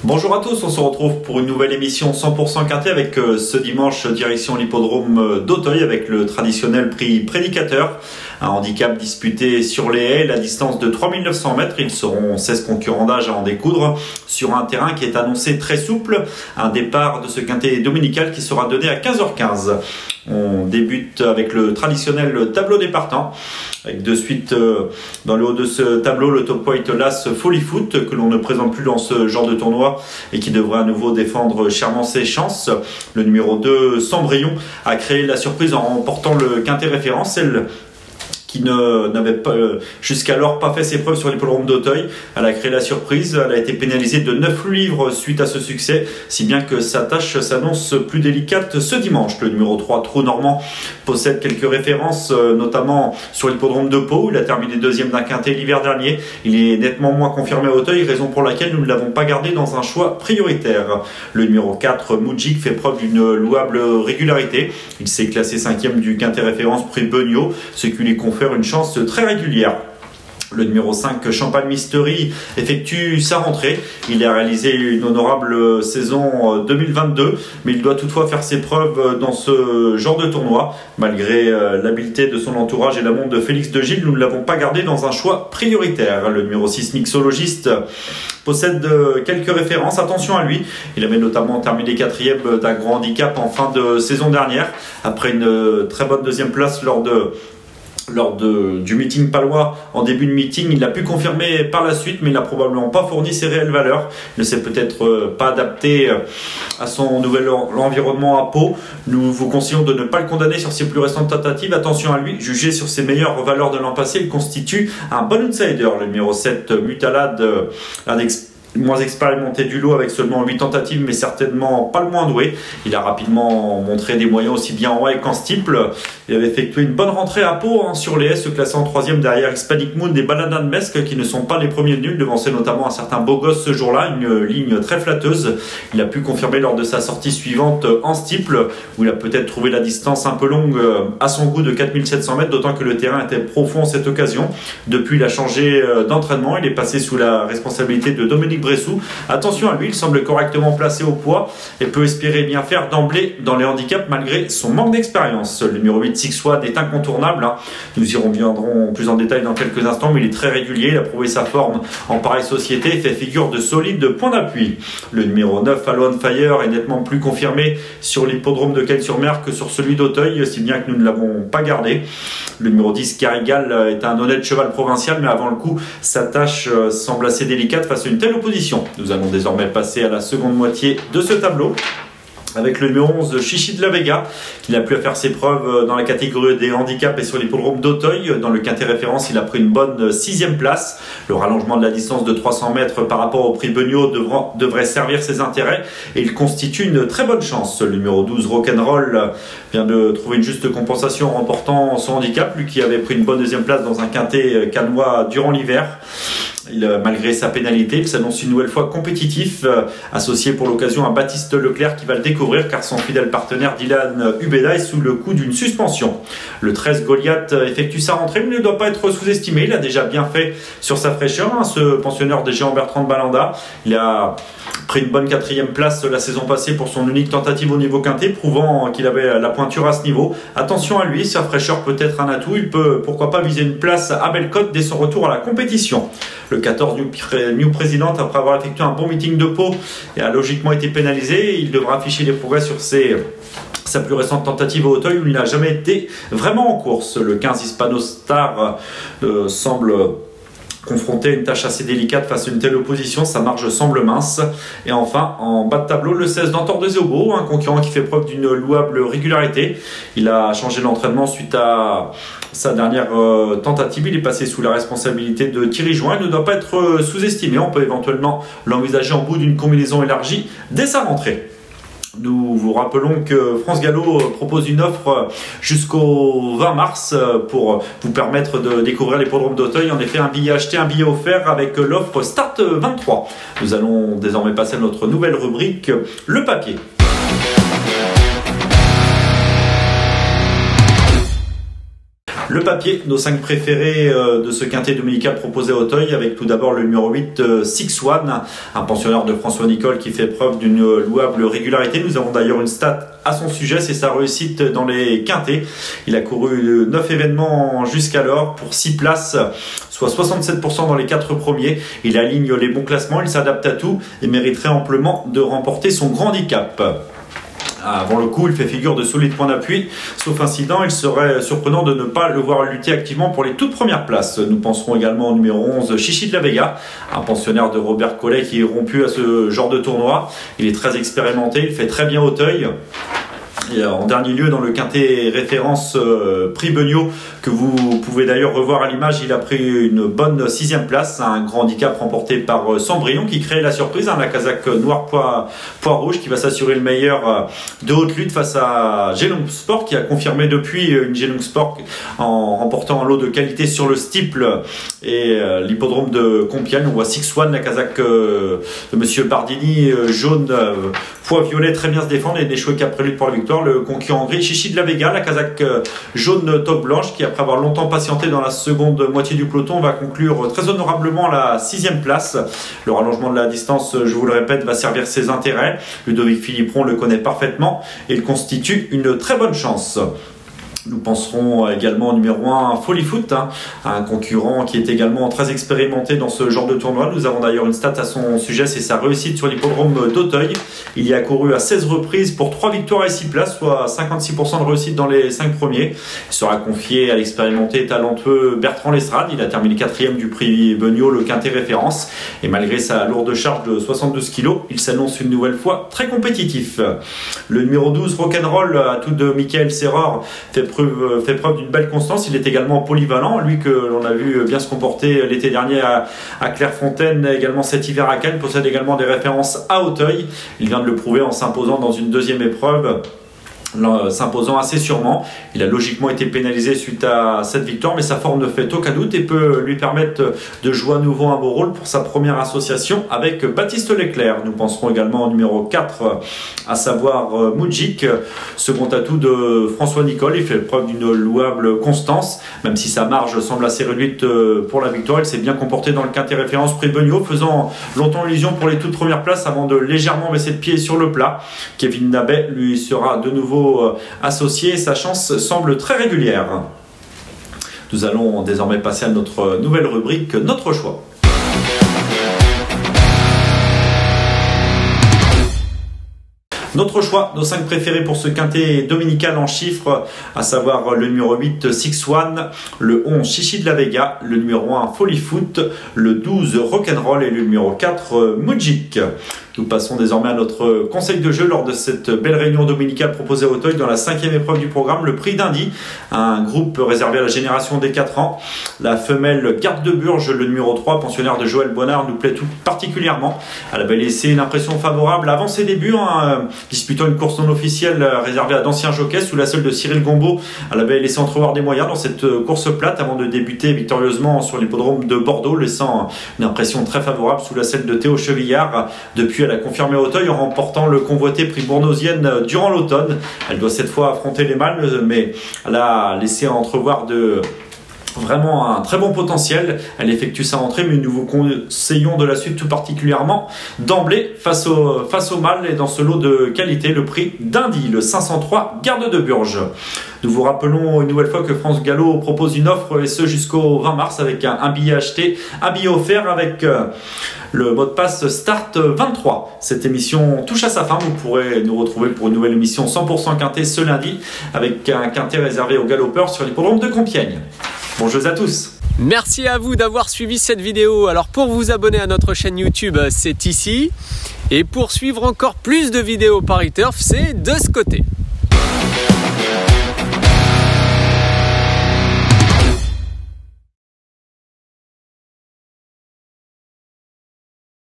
Bonjour à tous, on se retrouve pour une nouvelle émission 100% quintet avec ce dimanche direction l'hippodrome d'Auteuil avec le traditionnel prix Prédicateur. Un handicap disputé sur les haies, la distance de 3900 mètres. Ils seront 16 concurrents d'âge à en découdre sur un terrain qui est annoncé très souple. Un départ de ce quintet dominical qui sera donné à 15h15. On débute avec le traditionnel tableau des partants. Avec de suite dans le haut de ce tableau le top weight l'As Folly Foot que l'on ne présente plus dans ce genre de tournoi et qui devrait à nouveau défendre chèrement ses chances. Le numéro 2 Sambrion a créé la surprise en remportant le quintet référence. Elle qui n'avait pas jusqu'alors pas fait ses preuves sur l'hippodrome d'Auteuil. Elle a créé la surprise, elle a été pénalisée de 9 livres suite à ce succès, si bien que sa tâche s'annonce plus délicate ce dimanche. Le numéro 3, Trou Normand, possède quelques références, notamment sur l'hippodrome de Pau, où il a terminé deuxième d'un quintet l'hiver dernier. Il est nettement moins confirmé à Auteuil, raison pour laquelle nous ne l'avons pas gardé dans un choix prioritaire. Le numéro 4, Moudjik, fait preuve d'une louable régularité. Il s'est classé 5e du quintet référence prix Beugnot, ce qui lui confère une chance très régulière. Le numéro 5, Champagne Mystery, effectue sa rentrée. Il a réalisé une honorable saison 2022, mais il doit toutefois faire ses preuves dans ce genre de tournoi. Malgré l'habileté de son entourage et la montre de Félix de Gilles, nous ne l'avons pas gardé dans un choix prioritaire. Le numéro 6, Mixologiste, possède quelques références. Attention à lui. Il avait notamment terminé 4e d'un grand handicap en fin de saison dernière, après une très bonne deuxième place lors du meeting palois en début de meeting. Il a pu confirmer par la suite, mais il n'a probablement pas fourni ses réelles valeurs. Il ne s'est peut-être pas adapté à son nouvel environnement à Pau. Nous vous conseillons de ne pas le condamner sur ses plus récentes tentatives. Attention à lui, jugé sur ses meilleures valeurs de l'an passé, il constitue un bon outsider. Le numéro 7, Mutalade, un moins expérimenté du lot avec seulement 8 tentatives, mais certainement pas le moins doué. Il a rapidement montré des moyens aussi bien en haie qu'en steeple. Il avait effectué une bonne rentrée à Pau sur les haies, se classant en 3e derrière Hispanic Moon des Baladas de Mesque qui ne sont pas les premiers nuls, devancés notamment un certain beau gosse ce jour-là, une ligne très flatteuse. Il a pu confirmer lors de sa sortie suivante en steeple, où il a peut-être trouvé la distance un peu longue à son goût de 4700 mètres, d'autant que le terrain était profond à cette occasion. Depuis, il a changé d'entraînement, il est passé sous la responsabilité de Dominique Bressou. Attention à lui, il semble correctement placé au poids et peut espérer bien faire d'emblée dans les handicaps malgré son manque d'expérience. Le numéro 8, Six One, est incontournable. Nous y reviendrons plus en détail dans quelques instants, mais il est très régulier. Il a prouvé sa forme en pareille société et fait figure de solide point d'appui. Le numéro 9, Halo on Fire, est nettement plus confirmé sur l'hippodrome de Cagnes-sur-Mer que sur celui d'Auteuil, si bien que nous ne l'avons pas gardé. Le numéro 10, Carigal, est un honnête cheval provincial, mais avant le coup, sa tâche semble assez délicate face à une telle opposition. Nous allons désormais passer à la seconde moitié de ce tableau avec le numéro 11, Chichi de la Vega, qui n'a plus à faire ses preuves dans la catégorie des handicaps et sur l'hippodrome d'Auteuil. Dans le quintet référence, il a pris une bonne 6e place. Le rallongement de la distance de 300 mètres par rapport au prix Beugnot devrait servir ses intérêts et il constitue une très bonne chance. Le numéro 12, Rock'n'Roll, vient de trouver une juste compensation en remportant son handicap, lui qui avait pris une bonne 2e place dans un quintet cannois durant l'hiver. Malgré sa pénalité, il s'annonce une nouvelle fois compétitif, associé pour l'occasion à Baptiste Leclerc qui va le découvrir car son fidèle partenaire Dylan Ubeda est sous le coup d'une suspension. Le 13, Goliath, effectue sa rentrée mais ne doit pas être sous-estimé. Il a déjà bien fait sur sa fraîcheur, ce pensionnaire des géants Bertrand de Balanda. Il a pris une bonne 4e place la saison passée pour son unique tentative au niveau quintet, prouvant qu'il avait la pointure à ce niveau. Attention à lui, sa fraîcheur peut être un atout. Il peut pourquoi pas viser une place à Bellecote dès son retour à la compétition. Le 14, New President, après avoir effectué un bon meeting de Pau, a logiquement été pénalisé. Il devra afficher des progrès sur sa plus récente tentative au Auteuil où il n'a jamais été vraiment en course. Le 15, Hispano Star, semble confronté à une tâche assez délicate face à une telle opposition, sa marge semble mince. Et enfin, en bas de tableau, le 16 d'Antor de Zéobo, un concurrent qui fait preuve d'une louable régularité. Il a changé l'entraînement suite à sa dernière tentative. Il est passé sous la responsabilité de Thierry Join. Il ne doit pas être sous-estimé. On peut éventuellement l'envisager en bout d'une combinaison élargie dès sa rentrée. Nous vous rappelons que France Gallo propose une offre jusqu'au 20 mars pour vous permettre de découvrir l'hippodrome d'Auteuil. En effet, un billet acheté, un billet offert avec l'offre Start 23. Nous allons désormais passer à notre nouvelle rubrique, le papier. Le papier, nos 5 préférés de ce quintet dominical proposé à Auteuil, avec tout d'abord le numéro 8, Six One, un pensionnaire de François Nicole qui fait preuve d'une louable régularité. Nous avons d'ailleurs une stat à son sujet, c'est sa réussite dans les quintets. Il a couru 9 événements jusqu'alors pour 6 places, soit 67% dans les 4 premiers. Il aligne les bons classements, il s'adapte à tout et mériterait amplement de remporter son grand handicap. Avant le coup, il fait figure de solide point d'appui. Sauf incident, il serait surprenant de ne pas le voir lutter activement pour les toutes premières places. Nous penserons également au numéro 11, Chichi de la Vega, un pensionnaire de Robert Collet qui est rompu à ce genre de tournoi. Il est très expérimenté, il fait très bien Auteuil. Et en dernier lieu, dans le quintet référence prix Beugnot, que vous pouvez d'ailleurs revoir à l'image, il a pris une bonne 6e place, un grand handicap remporté par Sambrion qui crée la surprise, la casaque noire pois rouge qui va s'assurer le meilleur de haute lutte face à Gelong Sport qui a confirmé depuis une Gelong Sport en remportant un lot de qualité sur le Steeple et l'hippodrome de Compiègne. On voit Six One, la casaque de Monsieur Bardini, jaune, pois violet, très bien se défendre et n'échouer qu'après lutte pour la victoire. Le concurrent gris, Chichi de la Vega, la casaque jaune top blanche qui après avoir longtemps patienté dans la seconde moitié du peloton va conclure très honorablement la 6e place. Le rallongement de la distance, je vous le répète, va servir ses intérêts. Ludovic Philippon le connaît parfaitement et il constitue une très bonne chance. Nous penserons également au numéro 1, Folly Foot, un concurrent qui est également très expérimenté dans ce genre de tournoi. Nous avons d'ailleurs une stat à son sujet, c'est sa réussite sur l'hippodrome d'Auteuil. Il y a couru à 16 reprises pour 3 victoires et 6 places, soit 56% de réussite dans les 5 premiers. Il sera confié à l'expérimenté et talentueux Bertrand Lestrade. Il a terminé 4e du prix Beugnot, le quintet référence. Et malgré sa lourde charge de 72 kg, il s'annonce une nouvelle fois très compétitif. Le numéro 12, Rock'n'Roll, à tout de Michael Serreur, fait preuve d'une belle constance. Il est également polyvalent, lui que l'on a vu bien se comporter l'été dernier à Clairefontaine, également cet hiver à Cannes, possède également des références à Auteuil. Il vient de le prouver en s'imposant dans une 2e épreuve, s'imposant assez sûrement. Il a logiquement été pénalisé suite à cette victoire, mais sa forme ne fait aucun doute et peut lui permettre de jouer à nouveau un beau rôle pour sa première association avec Baptiste Leclerc. Nous penserons également au numéro 4, à savoir Moudjik, second atout de François Nicole. Il fait preuve d'une louable constance, même si sa marge semble assez réduite pour la victoire. Il s'est bien comporté dans le quintet référence prix Beugnot, faisant longtemps illusion pour les toutes premières places avant de légèrement baisser de pied sur le plat. Kevin Nabet lui sera de nouveau associé, sa chance semble très régulière. Nous allons désormais passer à notre nouvelle rubrique, notre choix. Notre choix, nos 5 préférés pour ce quintet dominical en chiffres, à savoir le numéro 8, Six One, le 11, Chichi de la Vega, le numéro 1, Folly Foot, le 12, Rock'n'Roll et le numéro 4, Moudjik. Nous passons désormais à notre conseil de jeu lors de cette belle réunion dominicale proposée à Auteuil dans la 5e épreuve du programme, le prix d'Indy, un groupe réservé à la génération des 4 ans. La femelle Garde de Burge, le numéro 3, pensionnaire de Joël Bonnard, nous plaît tout particulièrement. Elle avait laissé une impression favorable avant ses débuts, disputant une course non officielle réservée à d'anciens jockeys sous la selle de Cyril Gombeau. Elle avait laissé entrevoir des moyens dans cette course plate avant de débuter victorieusement sur l'hippodrome de Bordeaux, laissant une impression très favorable sous la selle de Théo Chevillard. Depuis, elle a confirmé Auteuil en remportant le convoité prix Bournosienne durant l'automne. Elle doit cette fois affronter les mâles, mais elle a laissé entrevoir vraiment un très bon potentiel. Elle effectue sa rentrée, mais nous vous conseillons de la suite tout particulièrement d'emblée face au mâle et dans ce lot de qualité, le prix d'Indy, le 503 Garde de Burge. Nous vous rappelons une nouvelle fois que France Gallo propose une offre et ce jusqu'au 20 mars avec un billet acheté, un billet offert avec le mot de passe Start 23. Cette émission touche à sa fin. Vous pourrez nous retrouver pour une nouvelle émission 100% quintet ce lundi avec un quintet réservé aux galopeurs sur l'hippodrome de Compiègne. Bonjour à tous. Merci à vous d'avoir suivi cette vidéo. Alors pour vous abonner à notre chaîne YouTube, c'est ici. Et pour suivre encore plus de vidéos Paris Turf, c'est de ce côté.